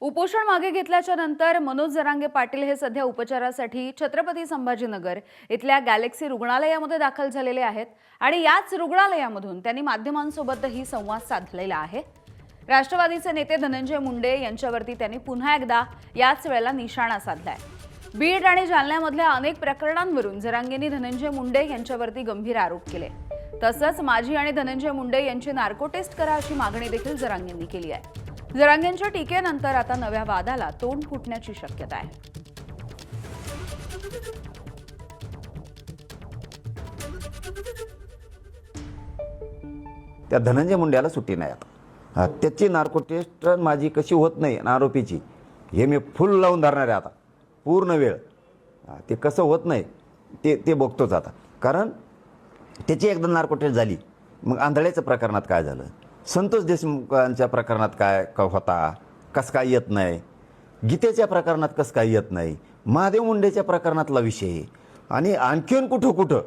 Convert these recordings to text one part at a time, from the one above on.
उपोषण मागे घेतल्याच्या नंतर मनोज जरांगे पाटील हे सध्या उपचारासाठी छत्रपती संभाजीनगर इथल्या गॅलेक्सी रुग्णालयामध्ये दाखल झालेले आहेत आणि याच रुग्णालयामधून त्यांनी माध्यमांसोबतही संवाद साधलेला आहे। राष्ट्रवादीचे नेते धनंजय मुंडे यांच्यावरती त्यांनी पुन्हा एकदा याच वेळेला निशाणा साधलाय। बीड आणि जालन्यामधल्या अनेक प्रकरणांवरून जरांगेंनी धनंजय मुंडे यांच्यावरती गंभीर आरोप केले। तसंच माझी आणि धनंजय मुंडे यांची नार्को टेस्ट करा अशी मागणी देखील जरांगेंनी केली आहे। जरांगेंच्या टीकेनंतर आता नव्या वादाला तोंड फुटण्याची शक्यता आहे। त्या धनंजय मुंडेला सुट्टी नाही आता। त्याची नार्को टेस्ट माझी कशी होत नाही आरोपीची हे मी फुल लावून धरणार आहे आता पूर्ण वेळ। ते कसं होत नाही ते बघतोच आता, कारण त्याची एकदा नार्को टेस्ट झाली। मग आंधळ्याच्या प्रकरणात काय झालं, संतोष देशमुखांच्या प्रकरणात काय होता, कसं काय येत नाही, गीतेच्या प्रकरणात कसं काय येत नाही, महादेव मुंडेच्या प्रकरणातला विषय आणि आणखीन कुठं कुठं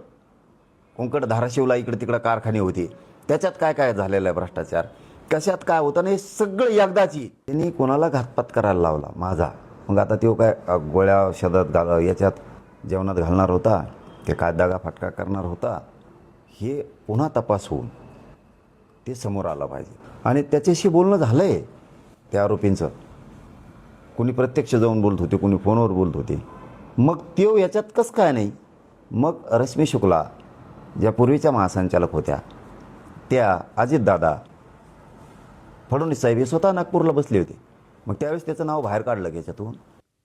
कोंकण धाराशिवला इकडे तिकडे कारखाने होते, त्याच्यात काय काय झालेलं आहे भ्रष्टाचार, कशात काय होतं नाही, सगळं एकदाची त्यांनी कोणाला घातपात करायला लावला माझा। मग आता तो काय गोळ्या औषधात याच्यात जेवणात घालणार होता, ते काय दगा फटका करणार होता, हे पुन्हा तपास होऊन ते समोर आलं पाहिजे। आणि त्याच्याशी बोलणं झालं आहे त्या आरोपींचं, कोणी प्रत्यक्ष जाऊन बोलत होते, कोणी फोनवर बोलत होते, मग त्यो याच्यात कसं काय नाही। मग रश्मी शुक्ला ज्या पूर्वीच्या महासंचालक होत्या त्या अजितदादा फडणवीस साहेब हे स्वतः नागपूरला बसले होते, मग त्यावेळेस त्याचं नाव बाहेर काढलं याच्यातून।